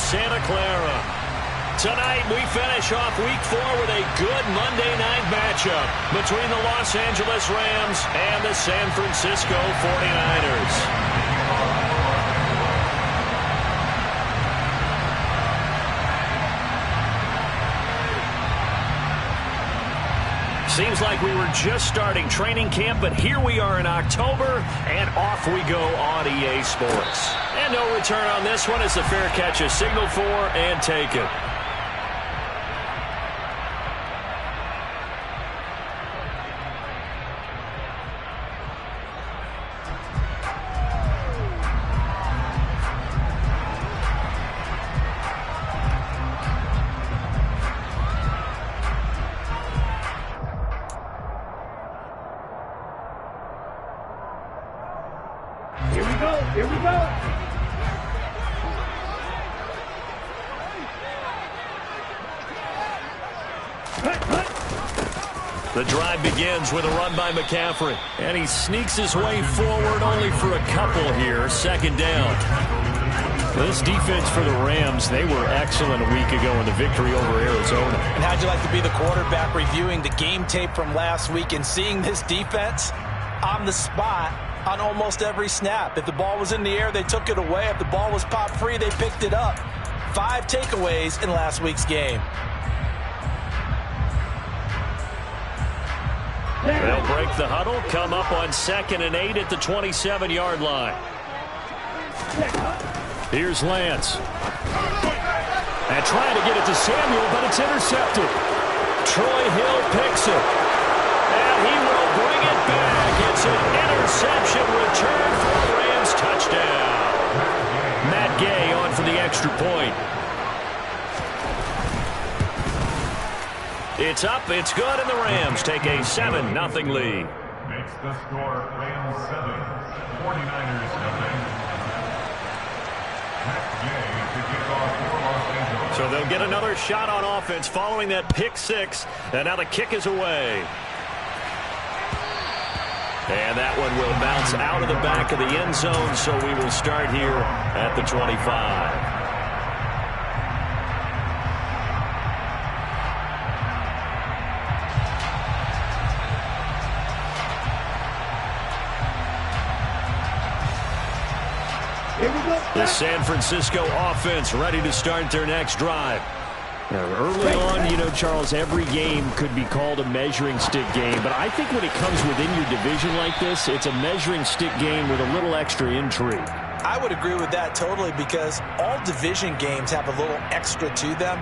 Santa Clara. Tonight, we finish off Week 4 with a good Monday night matchup between the Los Angeles Rams and the San Francisco 49ers. Seems like we were just starting training camp, but here we are in October, and off we go on EA Sports. And no return on this one as the fair catch is signaled for, and take it. Here we go. The drive begins with a run by McCaffrey. And he sneaks his way forward only for a couple here. Second down. This defense for the Rams, they were excellent a week ago in the victory over Arizona. And how'd you like to be the quarterback reviewing the game tape from last week and seeing this defense on the spot on almost every snap? If the ball was in the air, they took it away. If the ball was popped free, they picked it up. 5 takeaways in last week's game. They'll break the huddle, come up on 2nd and 8 at the 27-yard line. Here's Lance. And trying to get it to Samuel, but it's intercepted. Troy Hill picks it. And he will bring it back. It's an interception return for a Rams touchdown. Matt Gay on for the extra point. It's up, it's good, and the Rams take a 7-0 lead. Makes the score Rams 7, 49ers nothing. So they'll get another shot on offense following that pick 6, and now the kick is away. And that one will bounce out of the back of the end zone, so we will start here at the 25. The San Francisco offense ready to start their next drive. Early on, you know, Charles, every game could be called a measuring stick game. But I think when it comes within your division like this, it's a measuring stick game with a little extra intrigue. I would agree with that totally because all division games have a little extra to them.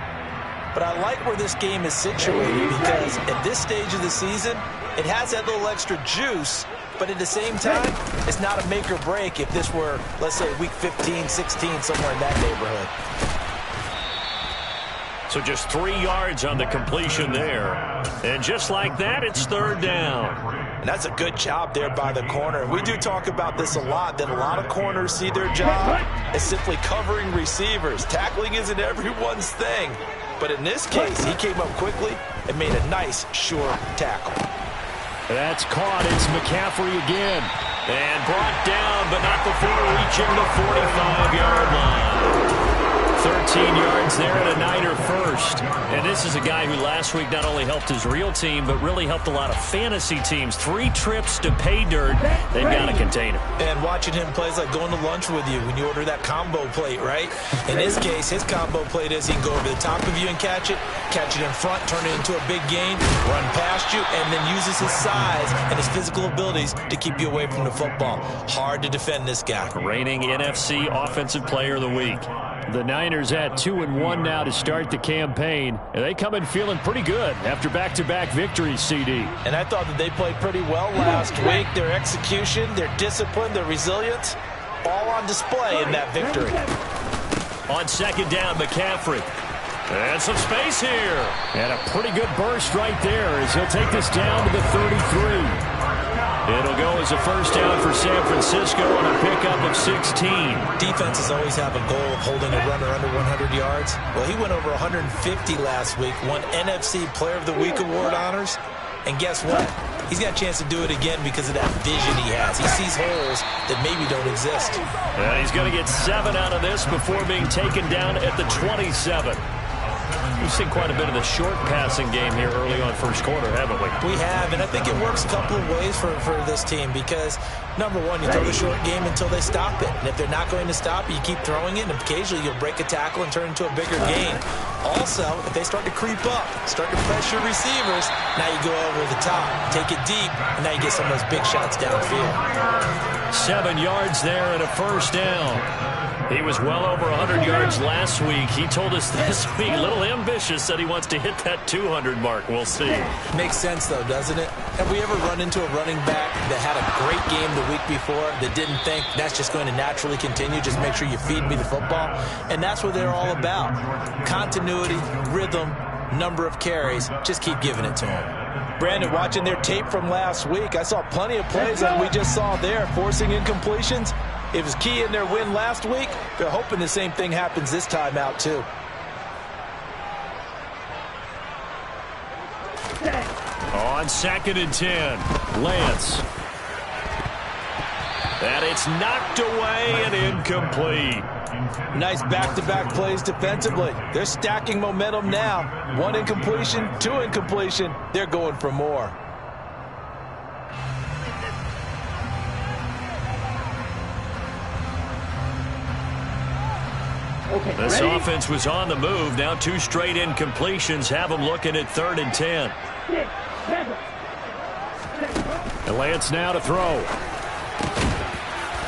But I like where this game is situated because at this stage of the season, it has that little extra juice. But at the same time, it's not a make or break if this were, let's say, week 15, 16, somewhere in that neighborhood. So just 3 yards on the completion there. And just like that, it's 3rd down. And that's a good job there by the corner. We do talk about this a lot, that a lot of corners see their job as simply covering receivers. Tackling isn't everyone's thing. But in this case, he came up quickly and made a nice, sure tackle. That's caught. It's McCaffrey again. And brought down, but not before reaching the 45-yard line. 13 yards there and a Niner first. And this is a guy who last week not only helped his real team, but really helped a lot of fantasy teams. 3 trips to pay dirt. They've got to contain him. And watching him play is like going to lunch with you when you order that combo plate, right? In his case, his combo plate is he can go over the top of you and catch it in front, turn it into a big gain, run past you, and then uses his size and his physical abilities to keep you away from the football. Hard to defend this guy. Reigning NFC Offensive Player of the Week. The Niners at 2-1 now to start the campaign. And they come in feeling pretty good after back-to-back victories, CD. And I thought that they played pretty well last week. Their execution, their discipline, their resilience, all on display in that victory. On 2nd down, McCaffrey. And some space here. And a pretty good burst right there as he'll take this down to the 33. It'll go as a 1st down for San Francisco on a pickup of 16. Defenses always have a goal of holding a runner under 100 yards. Well, he went over 150 last week, won NFC Player of the Week award honors. And guess what? he's got a chance to do it again because of that vision he has. He sees holes that maybe don't exist. And he's going to get 7 out of this before being taken down at the 27. We've seen quite a bit of the short passing game here early on first quarter, haven't we? We have, and I think it works a couple of ways for this team because, number one, you throw the short game until they stop it. And if they're not going to stop it, you keep throwing it, and occasionally you'll break a tackle and turn into a bigger gain. Also, if they start to creep up, start to pressure receivers, now you go over the top, take it deep, and now you get some of those big shots downfield. 7 yards there and a first down. He was well over 100 yards last week. He told us this week, a little ambitious, said he wants to hit that 200 mark. We'll see. Makes sense, though, doesn't it? Have we ever run into a running back that had a great game the week before that didn't think that's just going to naturally continue? Just make sure you feed me the football. And that's what they're all about. Continuity, rhythm, number of carries. Just keep giving it to them. Brandon, watching their tape from last week, I saw plenty of plays that we just saw there, forcing incompletions. It was key in their win last week. They're hoping the same thing happens this time out, too. On 2nd and 10, Lance. And it's knocked away and incomplete. Nice back-to-back plays defensively. They're stacking momentum now. 1 incompletion, 2 incompletion. They're going for more. This offense was on the move. Now 2 straight incompletions have them looking at 3rd and 10. And Lance now to throw.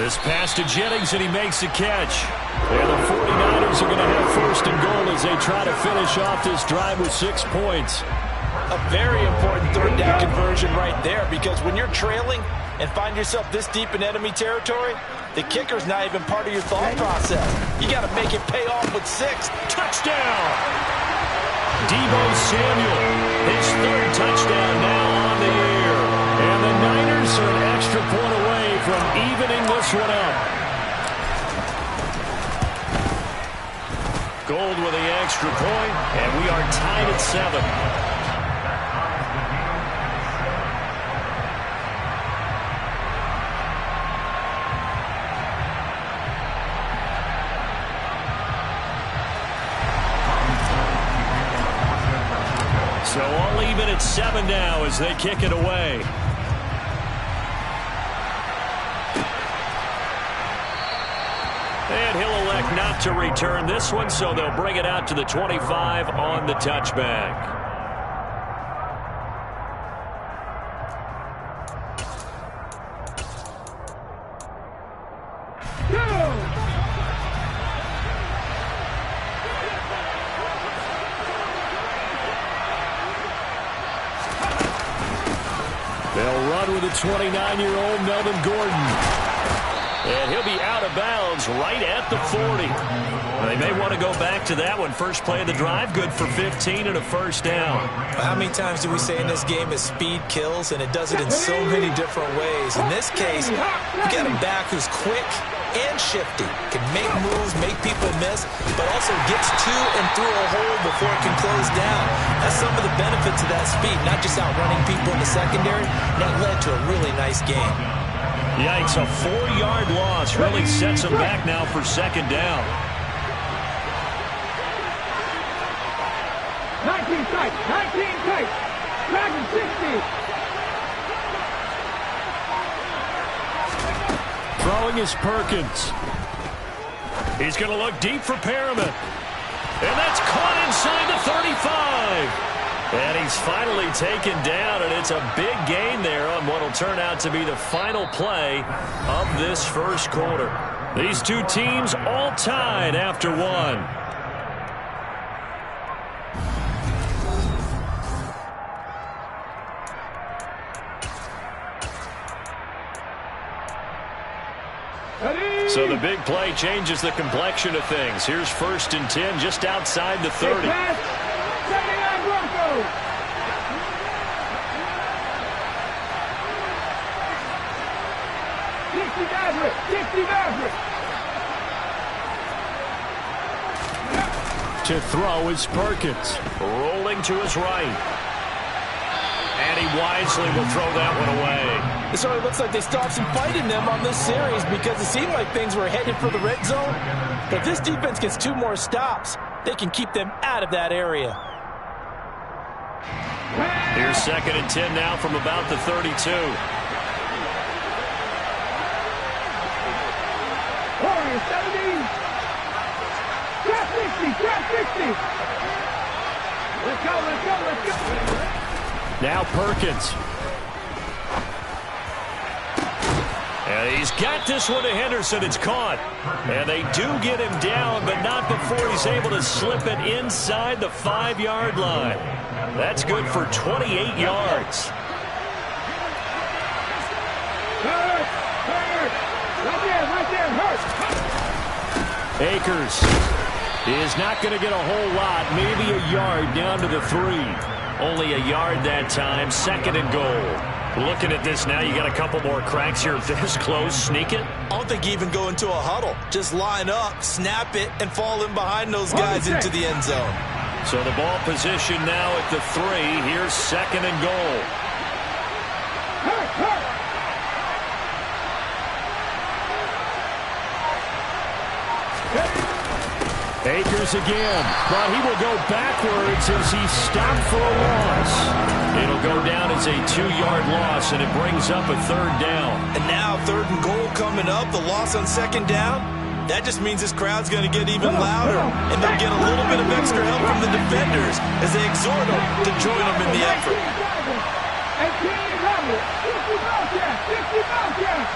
This pass to Jennings, and he makes the catch. And the 49ers are going to have 1st and goal as they try to finish off this drive with 6 points. A very important 3rd down conversion right there, because when you're trailing and find yourself this deep in enemy territory, the kicker's not even part of your thought process. You got to make it pay off with 6. Touchdown! Deebo Samuel, his 3rd touchdown now on the year. And the Niners are an extra point away from evening this one up. Gold with the extra point, and we are tied at 7. So all even at 7 now as they kick it away. And he'll elect not to return this one, so they'll bring it out to the 25 on the touchback. They'll run with the 29-year-old Melvin Gordon. And he'll be out of bounds right at the 40. They may want to go back to that one. First play of the drive, good for 15 and a first down. How many times do we say in this game that speed kills, and it does it in so many different ways? In this case, you got a back who's quick and shifty, can make moves, make people miss, but also gets to and through a hole before it can close down. That's some of the benefits of that speed, not just outrunning people in the secondary. That led to a really nice game. Yikes, a 4-yard loss really sets them back now for 2nd down. 19 tight, 19 tight, Dragon 60. Throwing is Perkins. He's going to look deep for Perriman. And that's caught inside the 35. And he's finally taken down, and it's a big gain there on what will turn out to be the final play of this first quarter. These two teams all tied after 1. So the big play changes the complexion of things. Here's 1st and 10 just outside the 30. To throw is Perkins. Rolling to his right. And And he wisely will throw that one away. It certainly looks like they stopped some fight in them on this series because it seemed like things were headed for the red zone. But if this defense gets 2 more stops, they can keep them out of that area. Here's 2nd and 10 now from about the 32. 40, 70. Trap 60, trap 60. Let's go, let's go, let's go. Now Perkins. And he's got this one to Henderson. It's caught. And they do get him down, but not before he's able to slip it inside the 5-yard line. That's good for 28 yards. Hurt, hurt. Right there, hurt. Akers is not going to get a whole lot, maybe a yard down to the 3. Only a yard that time, 2nd and goal. Looking at this now, you got a couple more cracks here. This close, sneak it. I don't think you even go into a huddle. Just line up, snap it, and fall in behind those guys into the end zone. So the ball position now at the 3. Here's 2nd and goal. Hurt, hurt. Akers again, but he will go backwards as he stopped for a loss. It'll go down as a 2-yard loss, and it brings up a 3rd down. And now 3rd and goal coming up, the loss on 2nd down. That just means this crowd's going to get even louder, and they'll get a little bit of extra help from the defenders as they exhort them to join them in the effort. 18, 50 Bobcats, 50 Bobcats.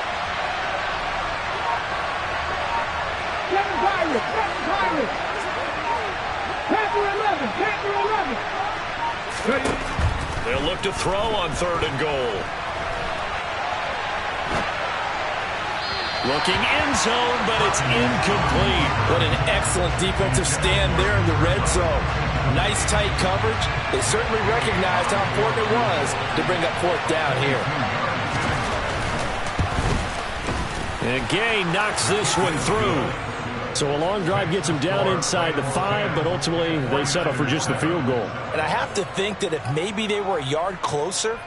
7 Pirates, 7 Pirates. Panther 11, Panther 11. They'll look to throw on 3rd and goal. Looking end zone, but it's incomplete. What an excellent defensive stand there in the red zone. Nice tight coverage. They certainly recognized how important it was to bring up 4th down here. And Gay knocks this one through. So a long drive gets him down inside the 5, but ultimately they settle for just the field goal. And I have to think that if maybe they were a yard closer,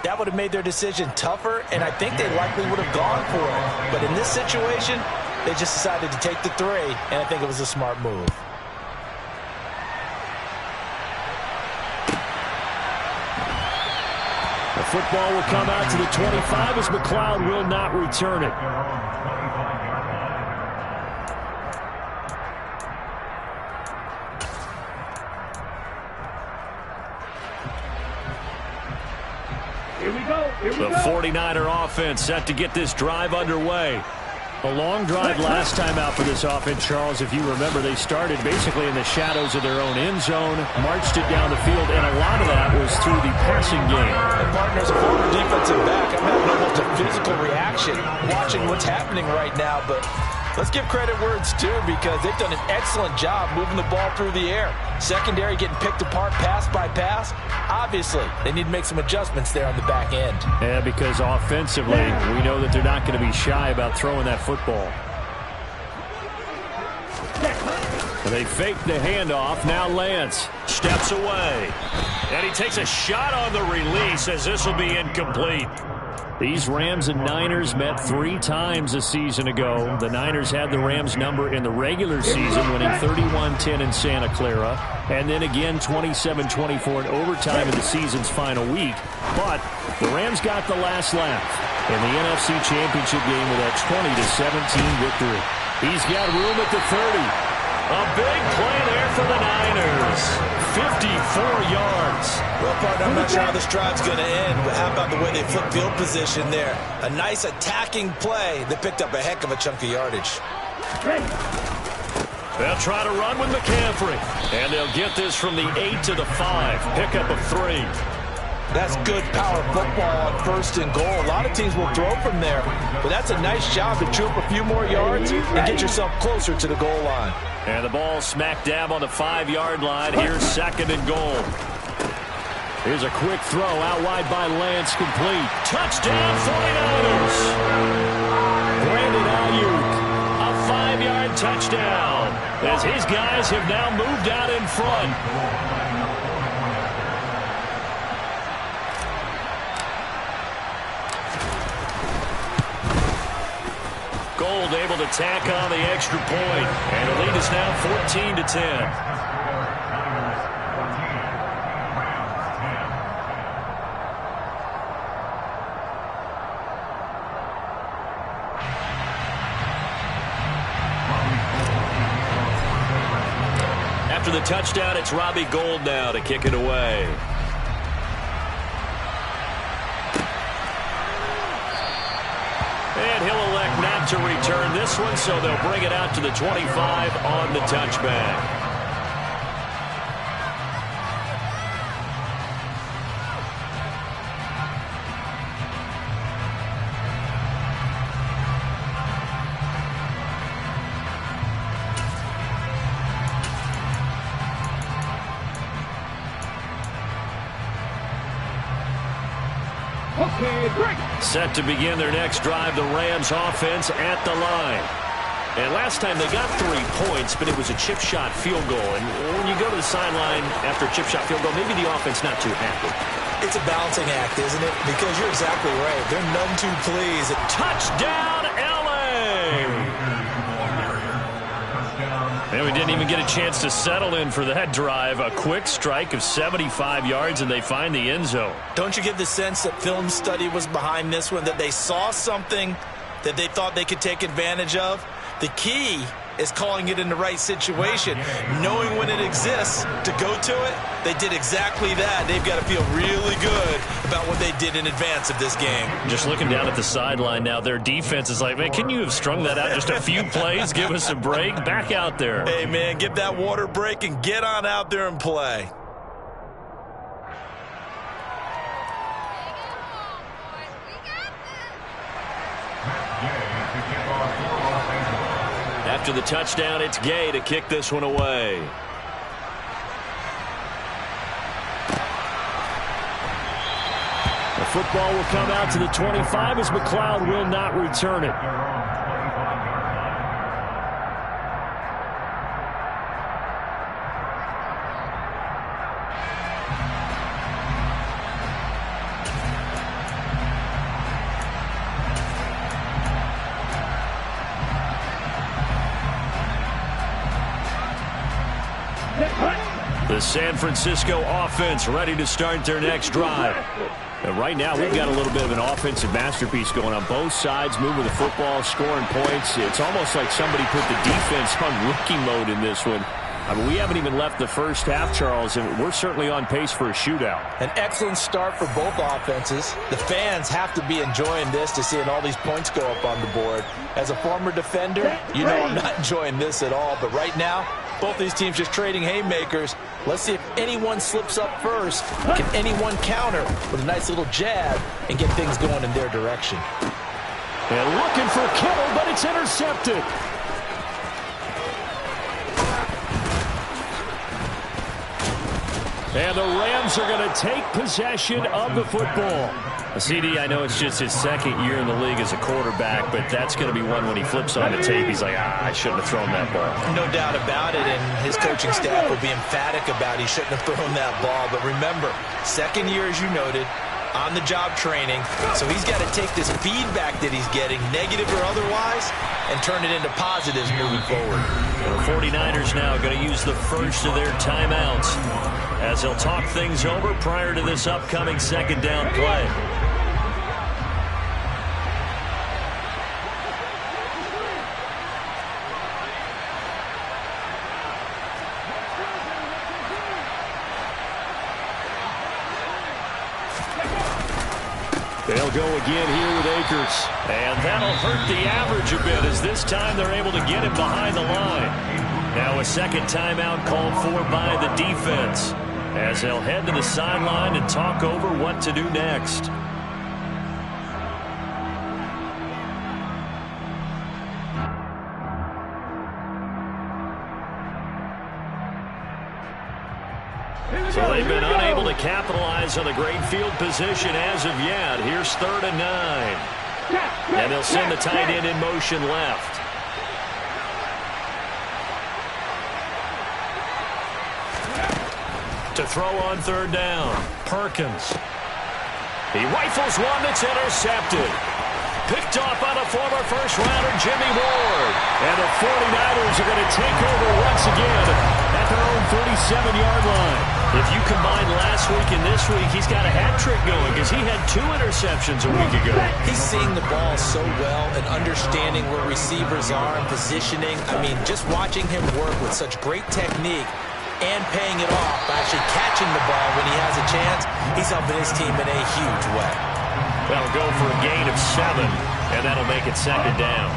that would have made their decision tougher, and I think they likely would have gone for it. But in this situation, they just decided to take the 3, and I think it was a smart move. The football will come out to the 25 as McLeod will not return it. The 49er offense set to get this drive underway. A long drive last time out for this offense, Charles. If you remember, they started basically in the shadows of their own end zone, marched it down the field, and a lot of that was through the passing game. And partners, a former defensive back, I'm having almost a physical reaction watching what's happening right now, but let's give credit where it's due because they've done an excellent job moving the ball through the air. Secondary getting picked apart pass by pass. Obviously, they need to make some adjustments there on the back end. Yeah, because offensively, we know that they're not going to be shy about throwing that football. They fake the handoff. Now Lance steps away. And he takes a shot on the release as this will be incomplete. These Rams and Niners met 3 times a season ago. The Niners had the Rams number in the regular season, winning 31-10 in Santa Clara, and then again 27-24 in overtime in the season's final week. But the Rams got the last laugh in the NFC Championship game with a 20-17 victory. He's got room at the 30. A big play there for the Niners. 54 yards. Well, partner, I'm not sure how this drive's going to end, but how about the way they flip field position there? A nice attacking play that picked up a heck of a chunk of yardage. They'll try to run with McCaffrey. And they'll get this from the 8 to the 5. Pickup of 3. That's good power football on 1st and goal. A lot of teams will throw from there, but that's a nice job to troop a few more yards and get yourself closer to the goal line. And the ball smack dab on the 5-yard line. Here's 2nd and goal. Here's a quick throw out wide by Lance, complete. Touchdown 49ers. Brandon Ayuk. A 5-yard touchdown as his guys have now moved out in front. Gold able to tack on the extra point. And the lead is now 14-10. After the touchdown, it's Robbie Gould now to kick it away. And he'll elect not to return this one, so they'll bring it out to the 25 on the touchback. Set to begin their next drive, the Rams offense at the line. And last time they got 3 points, but it was a chip shot field goal. And when you go to the sideline after a chip shot field goal, maybe the offense not too happy. It's a balancing act, isn't it? Because you're exactly right. They're none too pleased. Touchdown, L.A. And we didn't even get a chance to settle in for that drive. A quick strike of 75 yards, and they find the end zone. Don't you get the sense that film study was behind this one, that they saw something that they thought they could take advantage of? The key is calling it in the right situation, knowing when it exists to go to it. They did exactly that. They've got to feel really good about what they did in advance of this game. Just looking down at the sideline now, their defense is like, man, can you have strung that out just a few plays? Give us a break. Back out there. Hey, man, give that water break and get on out there and play. After the touchdown, it's Gay to kick this one away. The football will come out to the 25 as McLeod will not return it. The San Francisco offense ready to start their next drive. And right now, we've got a little bit of an offensive masterpiece going on both sides, moving the football, scoring points. It's almost like somebody put the defense on rookie mode in this one. I mean, we haven't even left the first half, Charles, and we're certainly on pace for a shootout. An excellent start for both offenses. The fans have to be enjoying this to seeing all these points go up on the board. As a former defender, you know I'm not enjoying this at all. But right now, both these teams just trading haymakers. Let's see if anyone slips up first. Can anyone counter with a nice little jab and get things going in their direction? And looking for Kittle, but it's intercepted. And the Rams are going to take possession of the football. CD, I know it's just his second year in the league as a quarterback, but that's going to be one when he flips on the tape. He's like, I shouldn't have thrown that ball. No doubt about it, and his coaching staff will be emphatic about he shouldn't have thrown that ball. But remember, second year, as you noted, on-the-job training. So he's got to take this feedback that he's getting, negative or otherwise, and turn it into positives moving forward. The 49ers now going to use the first of their timeouts as they'll talk things over prior to this upcoming second down play. They'll go again here with Akers. And that'll hurt the average a bit as this time they're able to get him behind the line. Now a second timeout called for by the defense as they'll head to the sideline and talk over what to do next. So they've been unable to capitalize on the great field position as of yet. Here's 3rd and 9. And they'll send the tight end in motion left. To throw on 3rd down, Perkins. He rifles one that's intercepted. Picked off by the former first-rounder Jimmy Ward. And the 49ers are going to take over once again at their own 37-yard line. If you combine last week and this week, he's got a hat trick going because he had 2 interceptions a week ago. He's seeing the ball so well and understanding where receivers are and positioning. I mean, just watching him work with such great technique and paying it off by actually catching the ball when he has a chance, he's helping his team in a huge way. That'll go for a gain of 7, and that'll make it second down.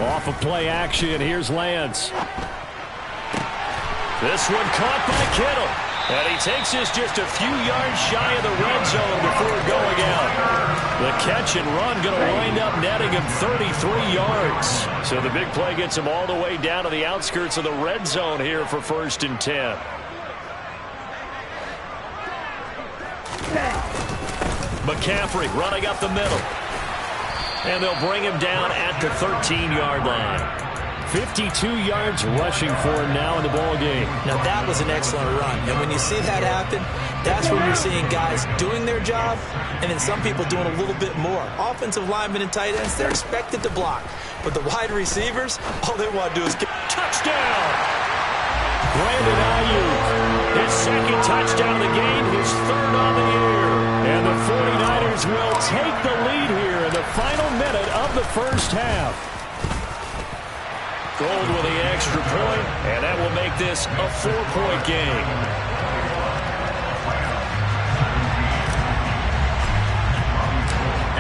Off of play action, here's Lance. This one caught by Kittle. And he takes this just a few yards shy of the red zone before going out. The catch and run going to wind up netting him 33 yards. So the big play gets him all the way down to the outskirts of the red zone here for 1st and 10. McCaffrey running up the middle. And they'll bring him down at the 13-yard line. 52 yards rushing for him now in the ball game. Now that was an excellent run. And when you see that happen, that's when you're seeing guys doing their job and then some people doing a little bit more. Offensive linemen and tight ends, they're expected to block. But the wide receivers, all they want to do is get touchdown. Brandon Ayuk, His second touchdown of the game, his 3rd on the year. and the 49ers will take the lead here in the final minute of the first half. Gold with the extra point, and that will make this a 4-point game.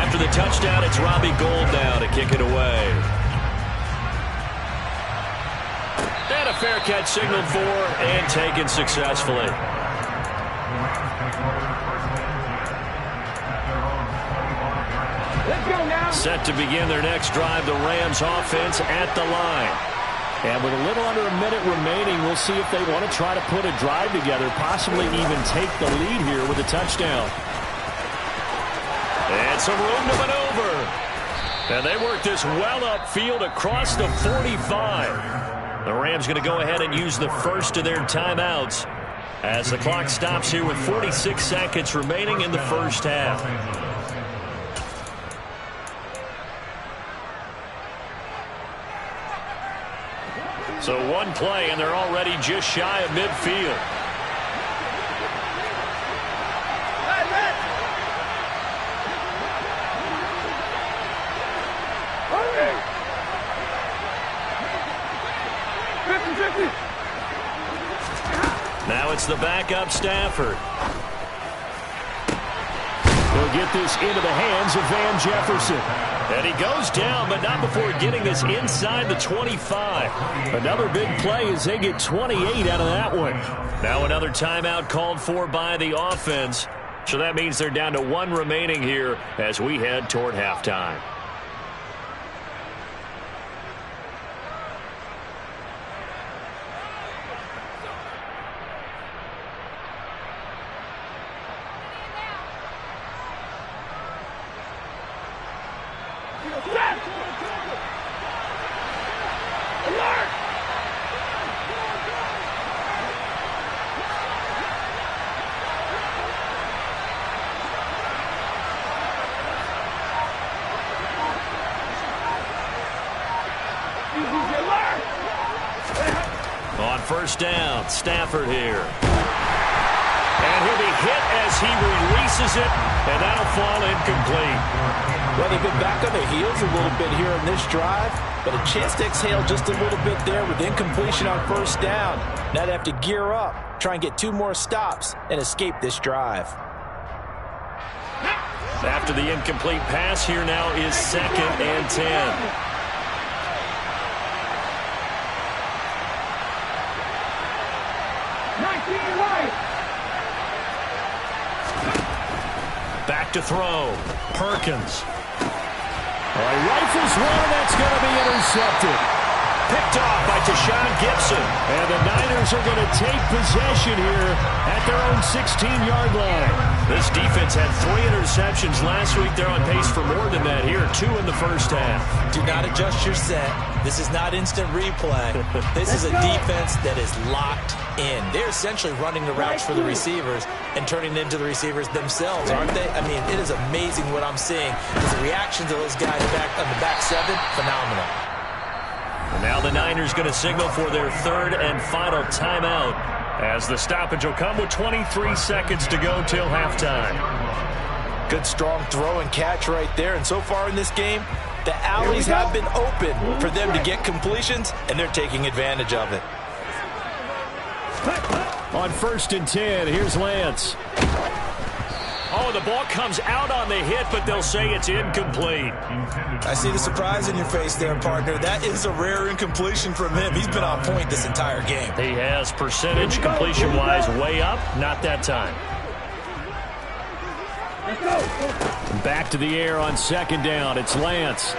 After the touchdown, it's Robbie Gould now to kick it away. And a fair catch signaled for and taken successfully. Let's go now. Set to begin their next drive, the Rams offense at the line. And with a little under a minute remaining, we'll see if they want to try to put a drive together, possibly even take the lead here with a touchdown. And some room to maneuver. And they work this well upfield across the 45. The Rams going to go ahead and use the first of their timeouts as the clock stops here with 46 seconds remaining in the first half. So one play, and they're already just shy of midfield. Now it's the backup Stafford. They'll get this into the hands of Van Jefferson. And he goes down, but not before getting this inside the 25. Another big play as they get 28 out of that one. Now another timeout called for by the offense. So that means they're down to 1 remaining here as we head toward halftime. On first down, Stafford here. And he'll be hit as he releases it, and that'll fall incomplete. Well, they've been back on their heels a little bit here in this drive, but a chance to exhale just a little bit there with incompletion on first down. Now they have to gear up, try and get 2 more stops, and escape this drive. After the incomplete pass, here now is 2nd and 10. Back to throw. Perkins. All right, rifles one, that's going to be intercepted. picked off by Tashawn Gibson. And the Niners are going to take possession here at their own 16-yard line. This defense had 3 interceptions last week. They're on pace for more than that here, 2 in the first half. Do not adjust your set. This is not instant replay. This is a defense that is locked in. They're essentially running the routes for the receivers and turning it into the receivers themselves, aren't they? I mean, it is amazing what I'm seeing. The reactions of those guys back on the back 7, phenomenal. And now the Niners going to signal for their 3rd and final timeout, as the stoppage will come with 23 seconds to go till halftime. Good strong throw and catch right there. And so far in this game, the alleys have been open for them to get completions, and they're taking advantage of it. On 1st and 10, here's Lance. Oh, the ball comes out on the hit, but they'll say it's incomplete. I see the surprise in your face there, partner. That is a rare incompletion from him. He's been on point this entire game. He has percentage completion-wise way up. Not that time. Back to the air on 2nd down. It's Lance.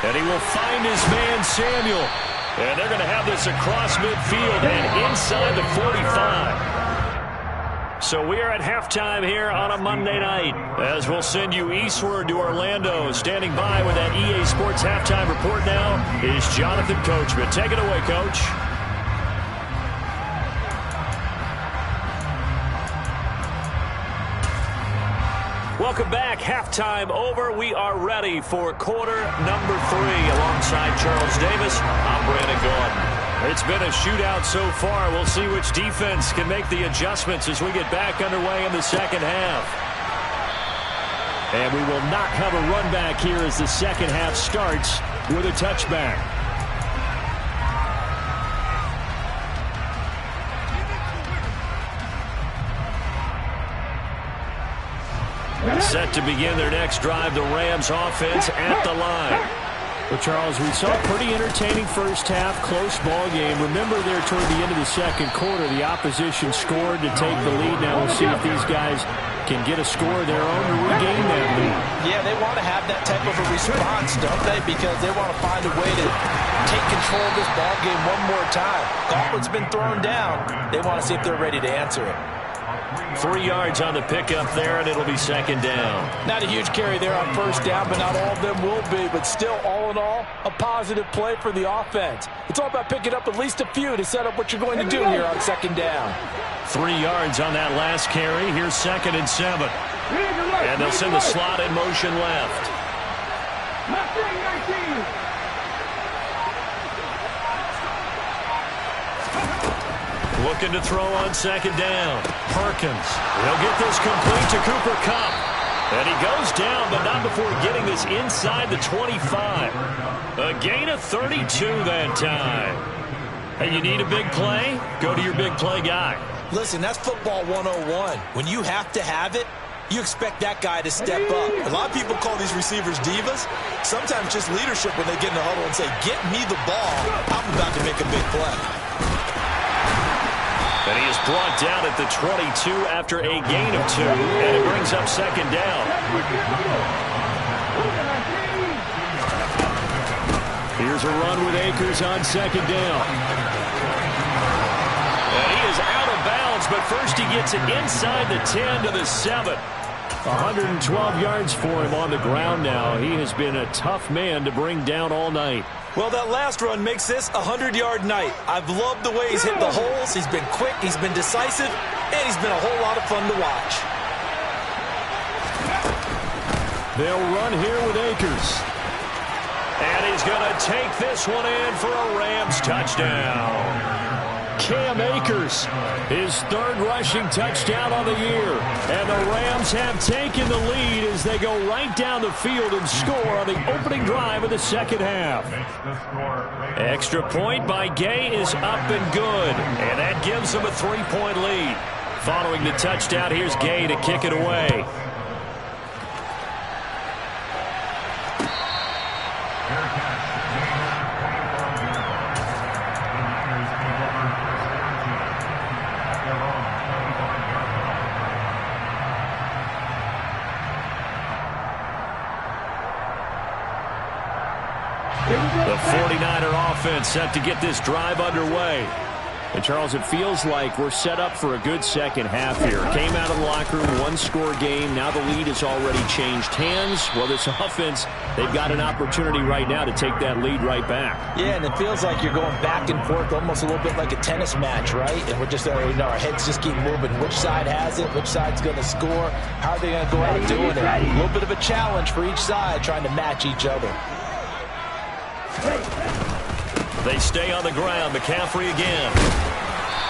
And he will find his man, Samuel. And they're going to have this across midfield and inside the 45. So we are at halftime here on a Monday night, as we'll send you eastward to Orlando. Standing by with that EA Sports halftime report now is Jonathan Coachman. Take it away, Coach. Welcome back. Halftime over. We are ready for quarter number 3. Alongside Charles Davis, I'm Brandon Gordon. It's been a shootout so far. We'll see which defense can make the adjustments as we get back underway in the second half. And we will not have a run back here as the second half starts with a touchback. Set to begin their next drive, the Rams offense at the line. Well, Charles, we saw a pretty entertaining first half, close ball game. Remember there toward the end of the second quarter, the opposition scored to take the lead. Now we'll see if these guys can get a score of their own to regain that lead. Yeah, they want to have that type of a response, don't they? Because they want to find a way to take control of this ball game one more time. Gauntlet's been thrown down. They want to see if they're ready to answer it. 3 yards on the pickup there, and it'll be 2nd down. Not a huge carry there on 1st down, but not all of them will be. But still, all in all, a positive play for the offense. It's all about picking up at least a few to set up what you're going to do here on 2nd down. 3 yards on that last carry. Here's 2nd and 7. And they'll send the slot in motion left. Looking to throw on 2nd down. Perkins. He'll get this complete to Cooper Kupp. And he goes down, but not before getting this inside the 25. A gain of 32 that time. Hey, you need a big play? Go to your big play guy. Listen, that's football 101. When you have to have it, you expect that guy to step up. A lot of people call these receivers divas. Sometimes just leadership when they get in the huddle and say, get me the ball. I'm about to make a big play. And he is brought down at the 22 after a gain of 2, and it brings up 2nd down. Here's a run with Akers on 2nd down. And he is out of bounds, but first he gets it inside the 10 to the 7. 112 yards for him on the ground now. He has been a tough man to bring down all night. Well, that last run makes this a 100-yard night. I've loved the way he's hit the holes. He's been quick, he's been decisive, and he's been a whole lot of fun to watch. They'll run here with Akers. And he's going to take this one in for a Rams touchdown. Cam Akers, his 3rd rushing touchdown on the year. And the Rams have taken the lead as they go right down the field and score on the opening drive of the second half. Extra point by Gay is up and good. And that gives them a 3-point lead. Following the touchdown, here's Gay to kick it away. The 49er offense set to get this drive underway. And, Charles, it feels like we're set up for a good second half here. Came out of the locker room, one-score game. Now the lead has already changed hands. Well, this offense, they've got an opportunity right now to take that lead right back. Yeah, and it feels like you're going back and forth almost a little bit like a tennis match, right? And we're just, our heads just keep moving. Which side has it? Which side's going to score? How are they going to go out doing it? A little bit of a challenge for each side trying to match each other. They stay on the ground. McCaffrey again.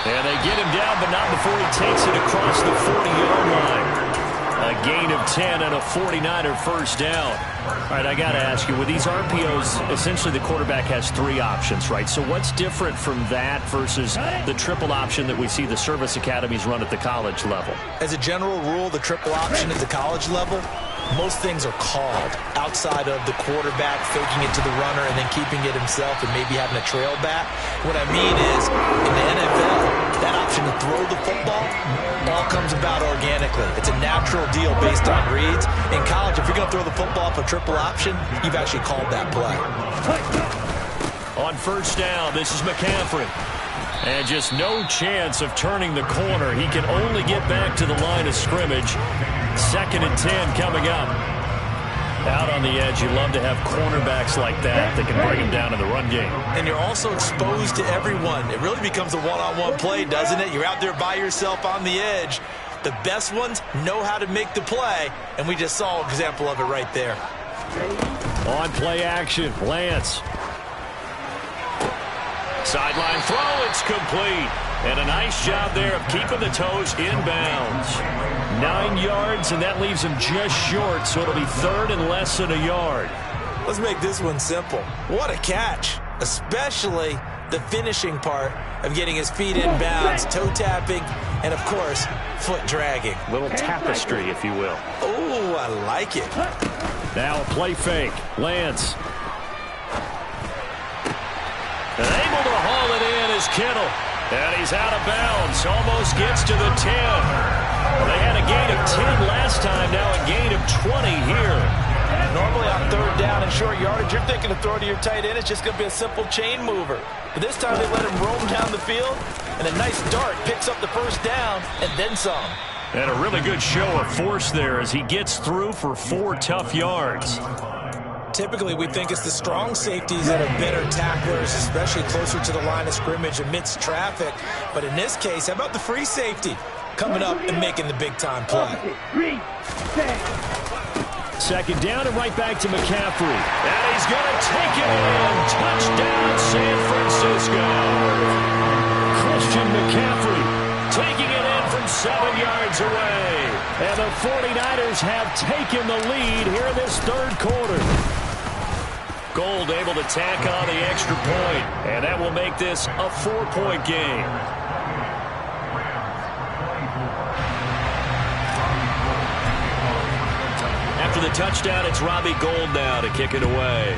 And they get him down, but not before he takes it across the 40-yard line. A gain of 10 and a 49er first down. All right, I got to ask you, with these RPOs, essentially the quarterback has three options, right? So what's different from that versus the triple option that we see the service academies run at the college level? As a general rule, the triple option at the college level, most things are called outside of the quarterback faking it to the runner and then keeping it himself and maybe having a trail back. What I mean is, in the NFL, that option to throw the football all comes about organically. It's a natural deal based on reads. In college, if you're going to throw the football off a triple option, you've actually called that play. On first down, this is McCaffrey. And just no chance of turning the corner. He can only get back to the line of scrimmage. 2nd and 10 coming up. Out on the edge, you love to have cornerbacks like that that can bring him down in the run game. And you're also exposed to everyone. It really becomes a one-on-one play, doesn't it? You're out there by yourself on the edge. The best ones know how to make the play, and we just saw an example of it right there. On play action, Lance. Sideline throw, it's complete. And a nice job there of keeping the toes inbounds. 9 yards, and that leaves him just short, so it'll be 3rd and less than a yard. Let's make this one simple. What a catch, especially the finishing part of getting his feet inbounds, toe tapping, and, of course, foot dragging. Little tapestry, if you will. Oh, I like it. Now a play fake. Lance. And able to haul it in is Kittle. And he's out of bounds. Almost gets to the 10. They had a gain of 10 last time. Now a gain of 20 here. Normally on 3rd down and short yardage, you're thinking to throw to your tight end. It's just going to be a simple chain mover. But this time they let him roam down the field. And a nice dart picks up the first down and then some. And a really good show of force there as he gets through for 4 tough yards. Typically, we think it's the strong safeties that are better tacklers, especially closer to the line of scrimmage amidst traffic. But in this case, how about the free safety coming up and making the big-time play? 2nd down and right back to McCaffrey. And he's going to take it in. Touchdown, San Francisco. Christian McCaffrey taking it in from 7 yards away. And the 49ers have taken the lead here in this 3rd quarter. Gold able to tack on the extra point, and that will make this a 4-point game. After the touchdown, it's Robbie Gould now to kick it away.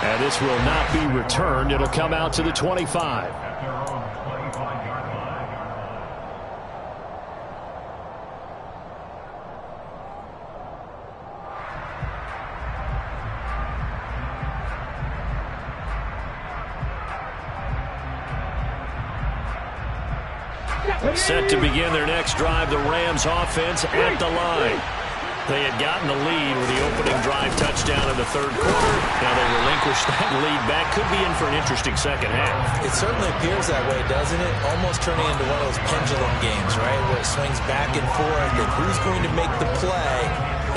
And this will not be returned. It'll come out to the 25. Set to begin their next drive, the Rams offense at the line. They had gotten the lead with the opening drive touchdown in the 3rd quarter. Now they relinquish that lead back. Could be in for an interesting second half. It certainly appears that way, doesn't it? Almost turning into one of those pendulum games, right? Where it swings back and forth. And who's going to make the play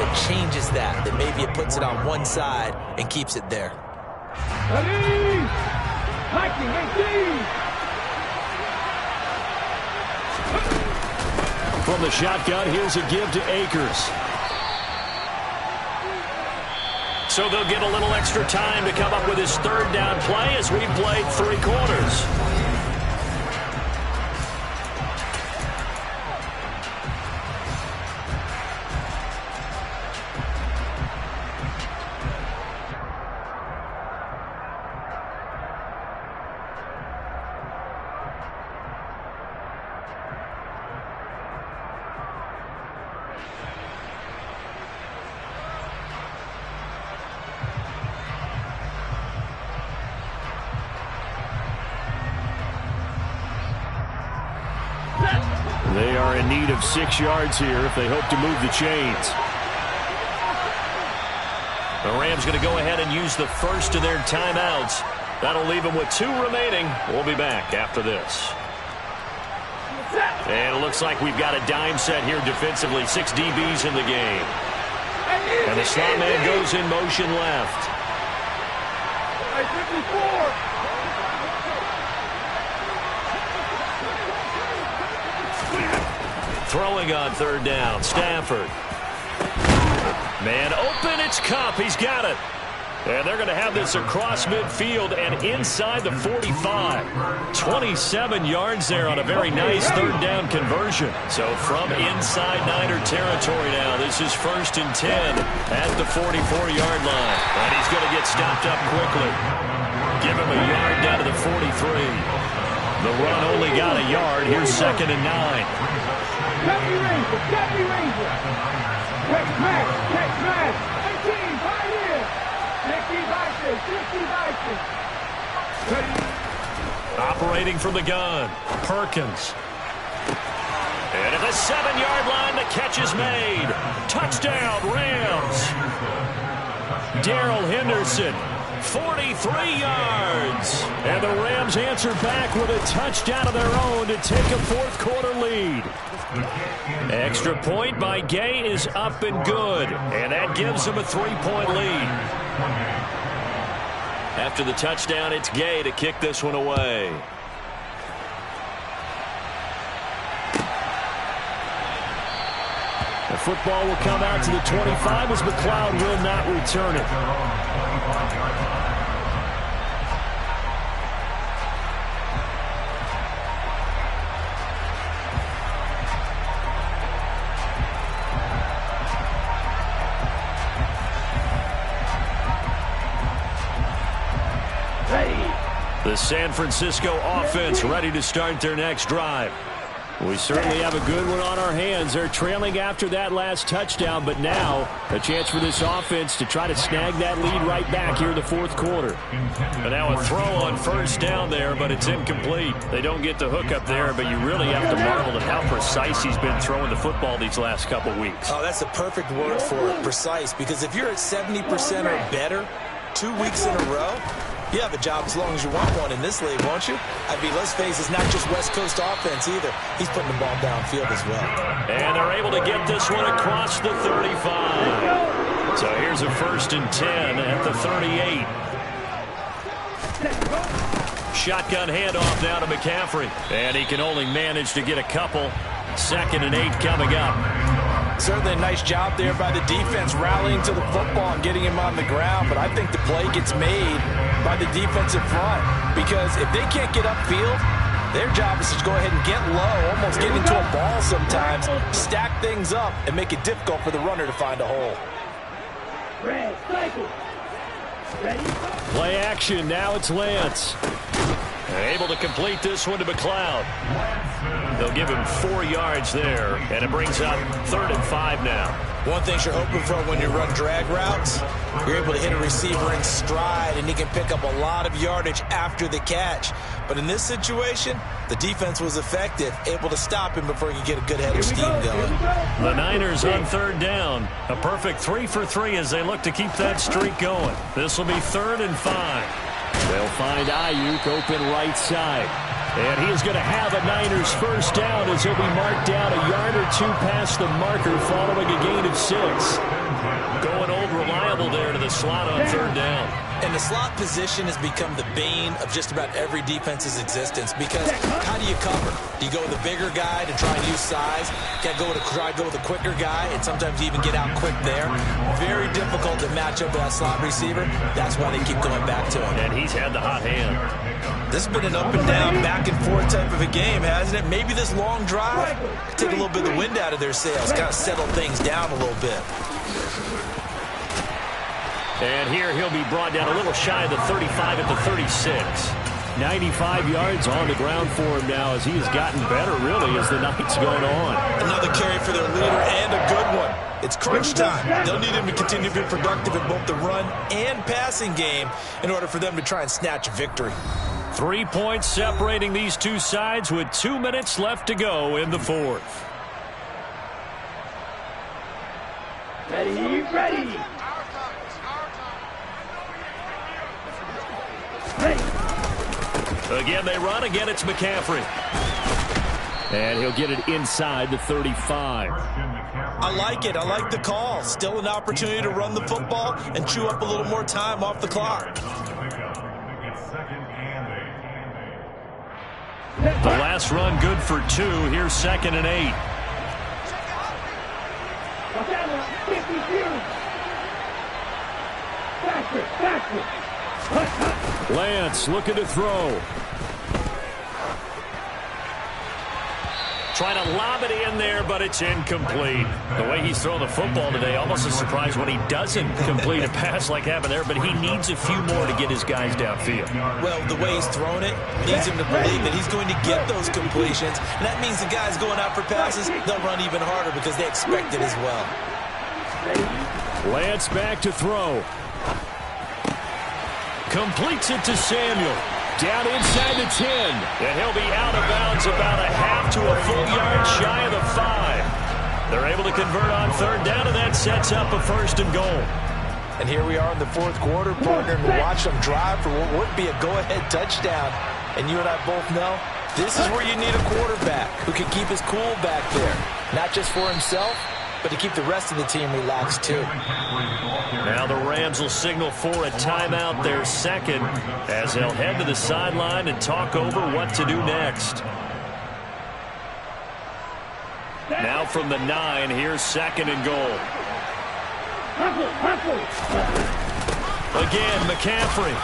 that changes that? That maybe it puts it on one side and keeps it there. From the shotgun, here's a give to Akers. So they'll get a little extra time to come up with his 3rd down play as we've played 3 quarters. are in need of 6 yards here if they hope to move the chains. The Rams going to go ahead and use the first of their timeouts. That'll leave them with 2 remaining. We'll be back after this. And it looks like we've got a dime set here defensively. 6 DBs in the game. And the slot man goes in motion left. Throwing on 3rd down, Stafford. Man open, it's Kupp. He's got it. And they're going to have this across midfield and inside the 45. 27 yards there on a very nice 3rd down conversion. So from inside Niner territory now, this is 1st and 10 at the 44-yard line. And he's going to get stopped up quickly. Give him a yard down to the 43. The run only got a yard. Here's 2nd and 9. Operating from the gun, Perkins. And at the 7-yard line, the catch is made. Touchdown, Rams. Darrell Henderson, 43 yards. And the Rams answer back with a touchdown of their own to take a 4th quarter lead. Extra point by Gay is up and good. And that gives them a 3-point lead. After the touchdown, it's Gay to kick this one away. The football will come out to the 25 as McLeod will not return it. The San Francisco offense ready to start their next drive. We certainly have a good one on our hands. They're trailing after that last touchdown, but now a chance for this offense to try to snag that lead right back here in the 4th quarter. And now a throw on 1st down there, but it's incomplete. They don't get the hook up there, but you really have to marvel at how precise he's been throwing the football these last couple weeks. Oh, that's the perfect word for it, precise, because if you're at 70% or better 2 weeks in a row, you have a job as long as you want one in this league, won't you? I mean, let's face it, it's not just West Coast offense either. He's putting the ball downfield as well. And they're able to get this one across the 35. So here's a 1st and 10 at the 38. Shotgun handoff now to McCaffrey. And he can only manage to get a couple. 2nd and 8 coming up. Certainly a nice job there by the defense rallying to the football and getting him on the ground, but I think the play gets made by the defensive front because if they can't get upfield, their job is to go ahead and get low, almost get into a ball sometimes, stack things up, and make it difficult for the runner to find a hole. Play action, now it's Lance. Able to complete this one to McLeod. They'll give him 4 yards there, and it brings up 3rd and 5 now. One thing you're hoping for when you run drag routes, you're able to hit a receiver in stride, and he can pick up a lot of yardage after the catch. But in this situation, the defense was effective, able to stop him before he could get a good head of steam going. The Niners on 3rd down. A perfect 3 for 3 as they look to keep that streak going. This will be 3rd and 5. They'll find Ayuk open right side. And he is going to have a Niners 1st down as he'll be marked down a yard or 2 past the marker following a gain of 6. Going old reliable there to the slot on 3rd down. And the slot position has become the bane of just about every defense's existence because how do you cover? Do you go with the bigger guy to try and use size? Try to go with the quicker guy, and sometimes you even get out quick there. Very difficult to match up with that slot receiver. That's why they keep going back to him. And he's had the hot hand. This has been an up and down, back and forth type of a game, hasn't it? Maybe this long drive take a little bit of the wind out of their sails, kind of settle things down a little bit. And here he'll be brought down a little shy of the 35 at the 36. 95 yards on the ground for him now as he has gotten better, really, as the night's going on. Another carry for their leader and a good one. It's crunch time. They'll need him to continue to be productive in both the run and passing game in order for them to try and snatch a victory. 3 points separating these two sides with 2 minutes left to go in the 4th. Ready, ready. Again, they run. Again, it's McCaffrey. And he'll get it inside the 35. I like it. I like the call. Still an opportunity to run the football and chew up a little more time off the clock. The last run good for 2. Here's 2nd and 8. Lance looking to throw. Trying to lob it in there, but it's incomplete. The way he's throwing the football today, almost a surprise when he doesn't complete a pass like happened there, but he needs a few more to get his guys downfield. Well, the way he's throwing it leads him to believe that he's going to get those completions, and that means the guys going out for passes, they'll run even harder because they expect it as well. Lance back to throw. Completes it to Samuel. Down inside the 10. And he'll be out of bounds about a half to a full yard shy of the 5. They're able to convert on 3rd down, and that sets up a 1st and goal. And here we are in the 4th quarter, partner, and we watch them drive for what would be a go-ahead touchdown. And you and I both know this is where you need a quarterback who can keep his cool back there. Not just for himself, but to keep the rest of the team relaxed too. Now the Rams will signal for a timeout, their 2nd, as they'll head to the sideline and talk over what to do next. Now from the 9, here's 2nd and goal. Again, McCaffrey.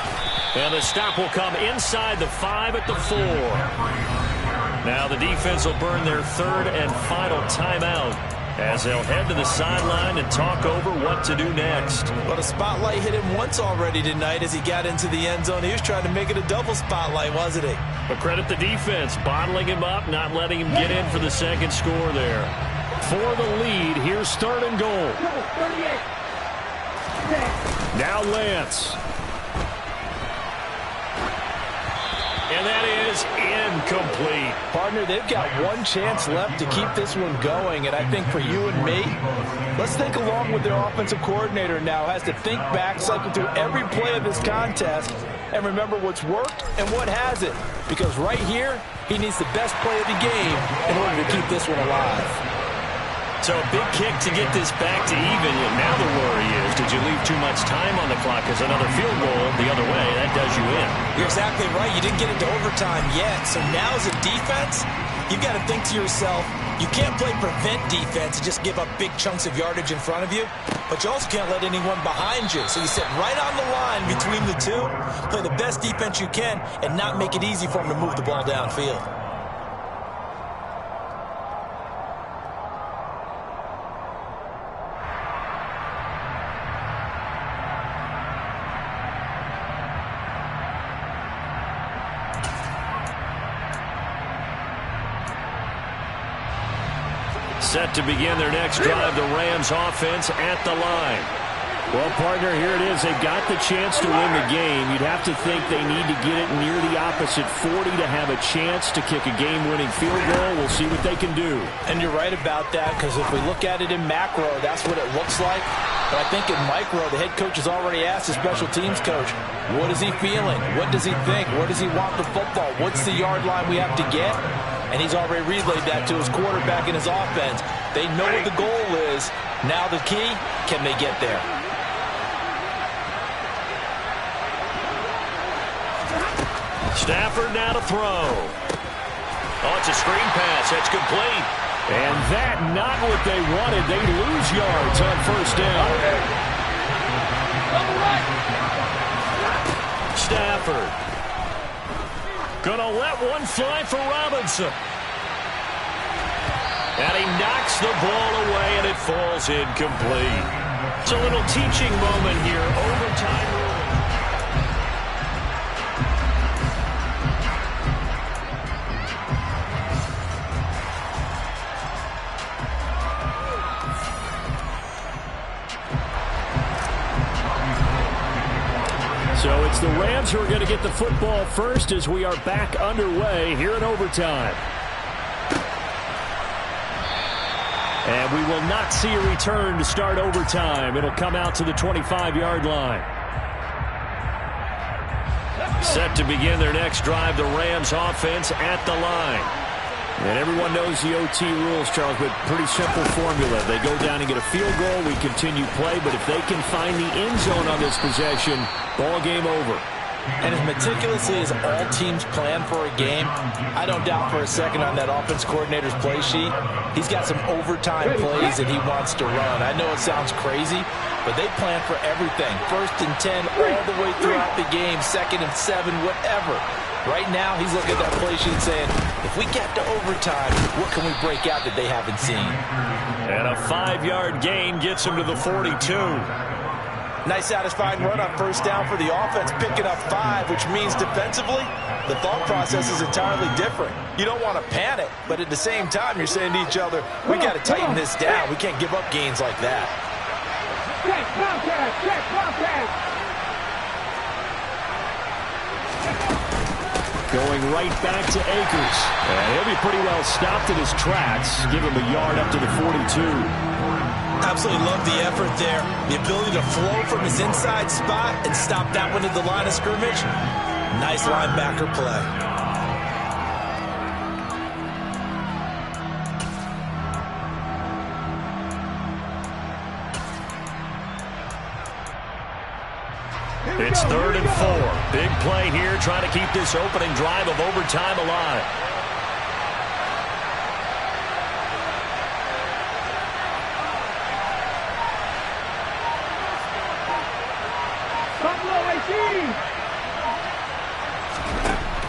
And the stop will come inside the 5 at the 4. Now the defense will burn their 3rd and final timeout, as they'll head to the sideline and talk over what to do next. But a spotlight hit him once already tonight as he got into the end zone. He was trying to make it a double spotlight, wasn't he? But credit the defense, bottling him up, not letting him get in for the 2nd score there. For the lead, here's 3rd and goal. Now Lance. And that is incomplete. Partner, they've got one chance left to keep this one going, and I think for you and me, let's think along with their offensive coordinator now. Has to think back, cycle through every play of this contest, and remember what's worked and what hasn't. Because right here, he needs the best play of the game in order to keep this one alive. So a big kick to get this back to even. Now the worry is, did you leave too much time on the clock? Because another field goal the other way, that does you in. You're exactly right. You didn't get into overtime yet. So now as a defense, you've got to think to yourself, you can't play prevent defense and just give up big chunks of yardage in front of you. But you also can't let anyone behind you. So you sit right on the line between the two, play the best defense you can, and not make it easy for them to move the ball downfield. Set to begin their next drive, the Rams offense at the line. Well, partner, here it is. They've got the chance to win the game. You'd have to think they need to get it near the opposite 40 to have a chance to kick a game-winning field goal. We'll see what they can do. And you're right about that, because if we look at it in macro, that's what it looks like. But I think in micro, the head coach has already asked the special teams coach, what is he feeling? What does he think? Where does he want the football? What's the yard line we have to get? And he's already relayed that to his quarterback and his offense. They know what the goal is. Now the key, can they get there? Stafford now to throw. Oh, it's a screen pass. That's complete. And that not what they wanted. They lose yards on 1st down. Stafford. Gonna let one fly for Robinson. And he knocks the ball away, and it falls incomplete. It's a little teaching moment here. Overtime rule. So it's the Rams who are going to get the football first as we are back underway here in overtime. And we will not see a return to start overtime. It'll come out to the 25-yard line. Set to begin their next drive, the Rams offense at the line. And everyone knows the OT rules, Charles, but pretty simple formula. They go down and get a field goal, we continue play, but if they can find the end zone on this possession, ball game over. And as meticulously as all teams plan for a game, I don't doubt for a second on that offense coordinator's play sheet, he's got some overtime plays that he wants to run. I know it sounds crazy, but they plan for everything. 1st and 10 all the way throughout the game, 2nd and 7, whatever. Right now, he's looking at that play sheet saying, if we get to overtime, what can we break out that they haven't seen? And a 5-yard gain gets him to the 42. Nice satisfying run on 1st down for the offense, picking up 5, which means defensively, the thought process is entirely different. You don't want to panic, but at the same time, you're saying to each other, we got to tighten this down. We can't give up gains like that. Check contact, check contact. Going right back to Akers. And he'll be pretty well stopped in his tracks. Give him a yard up to the 42. Absolutely love the effort there. The ability to flow from his inside spot and stop that one at the line of scrimmage. Nice linebacker play. It's 3rd and 4. Big play here, trying to keep this opening drive of overtime alive.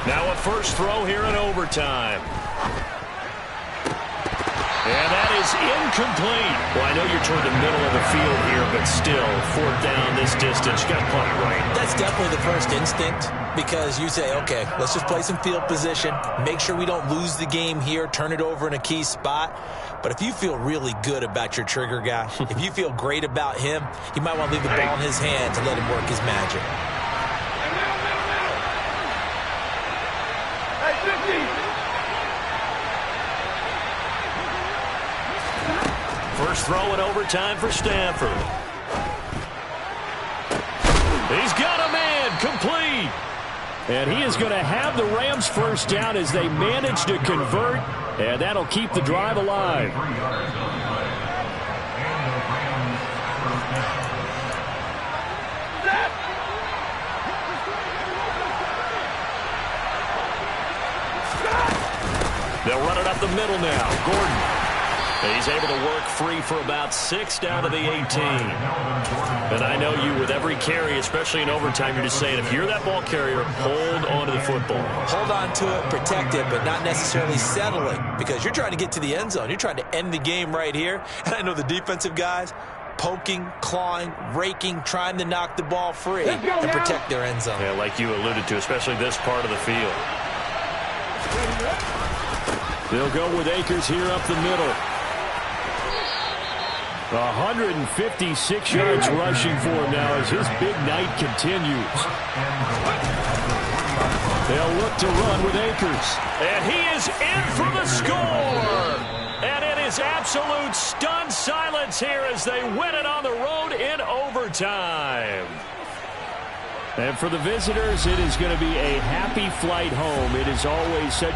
Now a first throw here in overtime. And that is incomplete. Well, I know you're toward the middle of the field here, but still, 4th down this distance. You got to play it right. That's definitely the first instinct, because you say, okay, let's just play some field position, make sure we don't lose the game here, turn it over in a key spot. But if you feel really good about your trigger guy, if you feel great about him, you might want to leave the ball in his hands and let him work his magic. First throw in overtime for Stanford. He's got a man, complete. And he is going to have the Rams first down as they manage to convert, and that'll keep the drive alive. They'll run it up the middle now. Gordon. He's able to work free for about 6 down to the 18. And I know you, with every carry, especially in overtime, you're just saying, if you're that ball carrier, hold on to the football. Hold on to it, protect it, but not necessarily settling, because you're trying to get to the end zone. You're trying to end the game right here. And I know the defensive guys poking, clawing, raking, trying to knock the ball free and protect their end zone. Yeah, like you alluded to, especially this part of the field. They'll go with Akers here up the middle. 156 yards rushing for him now as his big night continues. They'll look to run with Akers. And he is in for the score. And it is absolute stunned silence here as they win it on the road in overtime. And for the visitors, it is going to be a happy flight home. It is always such